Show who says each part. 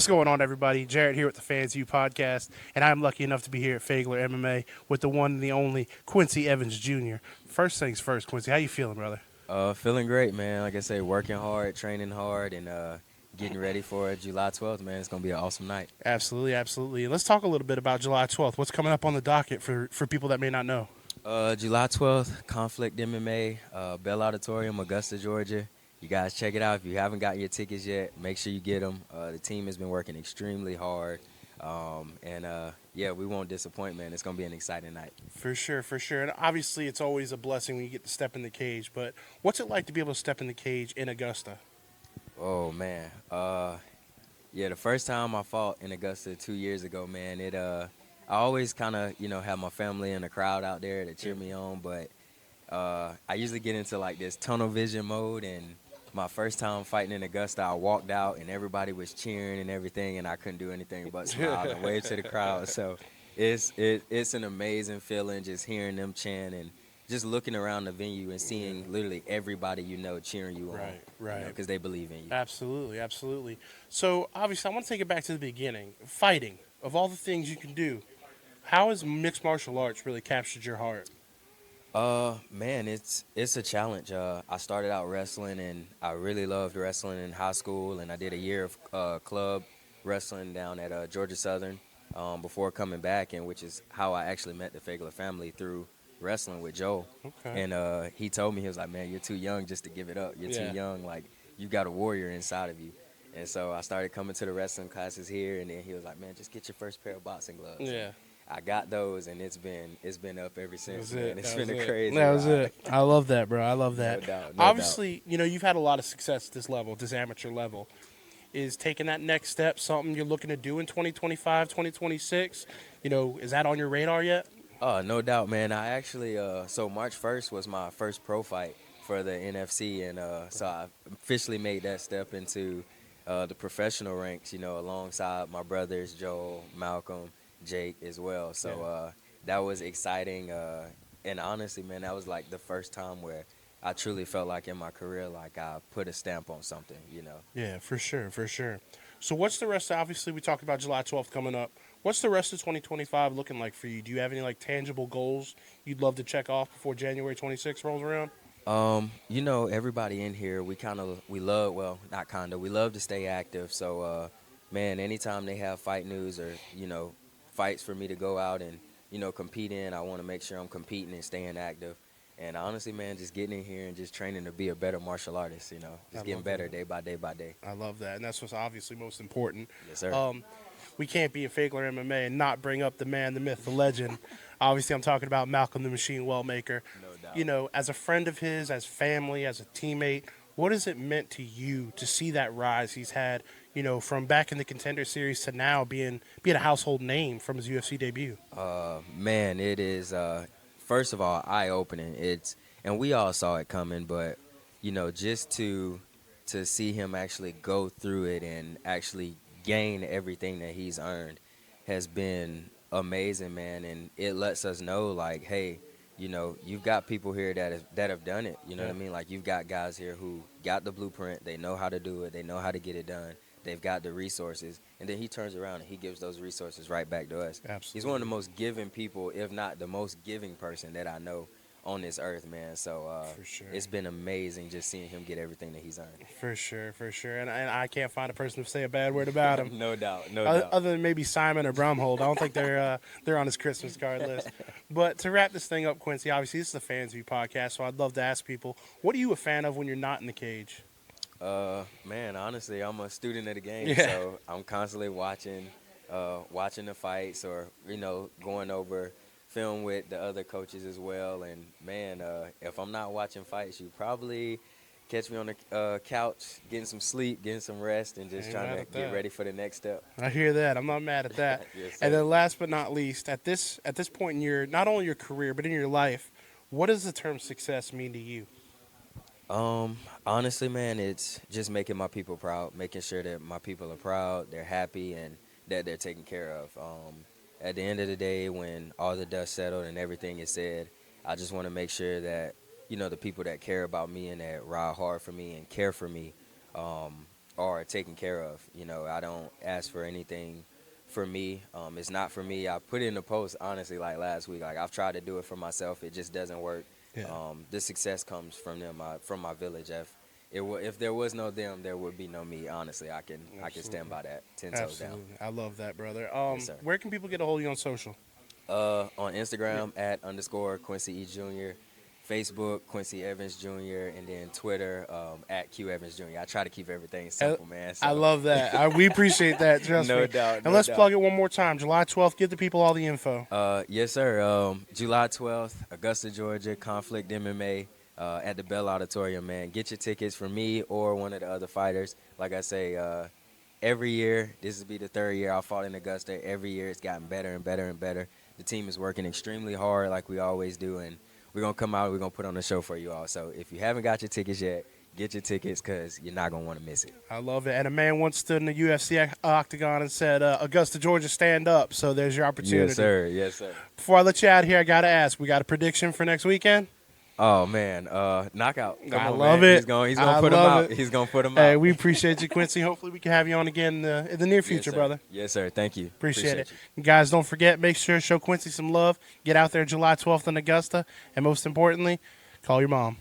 Speaker 1: going on, everybody? Jarrett here with the Fans View Podcast, and I'm lucky enough to be here at Fagler MMA with the one and the only Quincy Evans Jr. First things first, Quincy, how you feeling, brother?
Speaker 2: Feeling great, man. Like I say, working hard, training hard, and getting ready for July 12th, man. It's going to be an awesome night.
Speaker 1: Absolutely, absolutely. And let's talk a little bit about July 12th. What's coming up on the docket for people that may not know?
Speaker 2: July 12th, Conflict MMA, Bell Auditorium, Augusta, Georgia. You guys check it out. If you haven't gotten your tickets yet, make sure you get them. The team has been working extremely hard. Yeah, we won't disappoint, man. It's going to be an exciting night.
Speaker 1: For sure, for sure. And obviously, it's always a blessing when you get to step in the cage. But what's it like to be able to step in the cage in Augusta?
Speaker 2: Oh, man. Yeah, the first time I fought in Augusta 2 years ago, man, I always kind of, have my family and the crowd out there to cheer me on, but I usually get into like this tunnel vision mode, and my first time fighting in Augusta, I walked out and everybody was cheering and everything, and I couldn't do anything but smile and wave to the crowd. So it's an amazing feeling just hearing them chant and just looking around the venue and seeing literally everybody cheering you on.
Speaker 1: Right.
Speaker 2: Because they believe in you.
Speaker 1: Absolutely, absolutely. So, obviously, I want to take it back to the beginning. Fighting, of all the things you can do, how has mixed martial arts really captured your heart?
Speaker 2: Man, it's a challenge. I started out wrestling, and I really loved wrestling in high school, and I did a year of club wrestling down at Georgia Southern before coming back, and which is how I actually met the Fagler family, through wrestling with Joel.
Speaker 1: Okay.
Speaker 2: And he told me, he was like, man, you're too young just to give it up. You're too young. Like, you got a warrior inside of you. And so I started coming to the wrestling classes here, and then he was like, man, just get your first pair of boxing gloves.
Speaker 1: Yeah.
Speaker 2: I got those, and it's been up ever since.
Speaker 1: That was
Speaker 2: Man.
Speaker 1: it.
Speaker 2: It's
Speaker 1: That
Speaker 2: been
Speaker 1: was
Speaker 2: a
Speaker 1: it.
Speaker 2: crazy
Speaker 1: That was
Speaker 2: ride.
Speaker 1: it. I love that, bro. I love that.
Speaker 2: No doubt. No
Speaker 1: Obviously, you've had a lot of success at this level, this amateur level. Is taking that next step something you're looking to do in 2025, 2026? Is that on your radar yet?
Speaker 2: No doubt, man. I actually, so March 1st was my first pro fight for the NFC, and so I officially made that step into the professional ranks, alongside my brothers, Joel, Malcolm, Jake as well. So that was exciting. And honestly, man, that was like the first time where I truly felt like in my career, like I put a stamp on something,
Speaker 1: Yeah, for sure, for sure. So what's the rest? Obviously, we talked about July 12th coming up. What's the rest of 2025 looking like for you? Do you have any tangible goals you'd love to check off before January 26th rolls around?
Speaker 2: Everybody in here, we love, well, not kind of, we love to stay active. So, man, anytime they have fight news or, fights for me to go out and, compete in, I want to make sure I'm competing and staying active. And honestly, man, just getting in here and just training to be a better martial artist, just getting better day by day by day.
Speaker 1: I love that, and that's what's obviously most important.
Speaker 2: Yes, sir.
Speaker 1: We can't be in Fagler MMA and not bring up the man, the myth, the legend. Obviously, I'm talking about Malcolm the Machine Wellmaker.
Speaker 2: No doubt.
Speaker 1: As a friend of his, as family, as a teammate, what has it meant to you to see that rise he's had, from back in the Contender Series to now being a household name from his UFC debut?
Speaker 2: Man, it is, first of all, eye-opening. And we all saw it coming, but, just to see him actually go through it and actually gain everything that he's earned has been amazing, man. And it lets us know, like, hey, you've got people here that have done it. You know what I mean? Like, you've got guys here who got the blueprint. They know how to do it. They know how to get it done. They've got the resources. And then he turns around and he gives those resources right back to us.
Speaker 1: Absolutely.
Speaker 2: He's one of the most giving people, if not the most giving person that I know on this earth, man. So
Speaker 1: For sure.
Speaker 2: It's been amazing just seeing him get everything that he's earned.
Speaker 1: For sure, for sure. And I can't find a person to say a bad word about him.
Speaker 2: No doubt.
Speaker 1: Other than maybe Simon or Brumhold. I don't think they're on his Christmas card list. But to wrap this thing up, Quincy, obviously this is the Fans View Podcast, so I'd love to ask people, what are you a fan of when you're not in the cage?
Speaker 2: Man, honestly, I'm a student of the game,
Speaker 1: Yeah.
Speaker 2: so I'm constantly watching the fights or, going over film with the other coaches as well. And, man, if I'm not watching fights, you probably catch me on the couch, getting some sleep, getting some rest, and just
Speaker 1: Ain't
Speaker 2: trying
Speaker 1: mad
Speaker 2: to
Speaker 1: at
Speaker 2: get
Speaker 1: that.
Speaker 2: ready for the next step.
Speaker 1: I hear that. I'm not mad at that.
Speaker 2: Yes,
Speaker 1: And
Speaker 2: sir.
Speaker 1: then last but not least, at this point in your, not only your career, but in your life, what does the term success mean to you?
Speaker 2: Honestly, man, it's just making my people proud, making sure that my people are proud, they're happy, and that they're taken care of. At the end of the day, when all the dust settled and everything is said, I just want to make sure that, the people that care about me and that ride hard for me and care for me, are taken care of. You know, I don't ask for anything for me. It's not for me. I put it in a post, honestly, like last week. Like, I've tried to do it for myself. It just doesn't work.
Speaker 1: Yeah.
Speaker 2: The success comes from them, from my village. If there was no them, there would be no me. Honestly, I can stand by that 10 toes down.
Speaker 1: Absolutely. I love that, brother.
Speaker 2: Yes, sir.
Speaker 1: Where can people get a hold of you on social?
Speaker 2: On Instagram @ Quincy E Jr, Facebook Quincy Evans Jr, and then Twitter @Q Evans Jr. I try to keep everything simple, man. So.
Speaker 1: I love that. We appreciate that. Trust
Speaker 2: No
Speaker 1: me.
Speaker 2: doubt.
Speaker 1: And let's plug it one more time. July 12th. Give the people all the info.
Speaker 2: Yes, sir. July 12th, Augusta, Georgia, Conflict MMA at the Bell Auditorium, man. Get your tickets for me or one of the other fighters. Like I say, every year, this will be the 3rd year I fought in Augusta. Every year it's gotten better and better and better. The team is working extremely hard like we always do, and we're going to come out, we're going to put on a show for you all. So if you haven't got your tickets yet, get your tickets because you're not going to want to miss it.
Speaker 1: I love it. And a man once stood in the UFC octagon and said, Augusta, Georgia, stand up. So there's your opportunity.
Speaker 2: Yes, sir. Yes, sir.
Speaker 1: Before I let you out here, I got to ask, we got a prediction for next weekend?
Speaker 2: Oh, man. Knockout. Come
Speaker 1: I
Speaker 2: on,
Speaker 1: love
Speaker 2: man.
Speaker 1: it.
Speaker 2: He's going to put him out. He's going to put him out.
Speaker 1: Hey, we appreciate you, Quincy. Hopefully we can have you on again in the near future,
Speaker 2: Yes,
Speaker 1: brother.
Speaker 2: Yes, sir. Thank you.
Speaker 1: Appreciate it.
Speaker 2: you.
Speaker 1: You guys, don't forget, make sure to show Quincy some love. Get out there July 12th in Augusta. And most importantly, call your mom.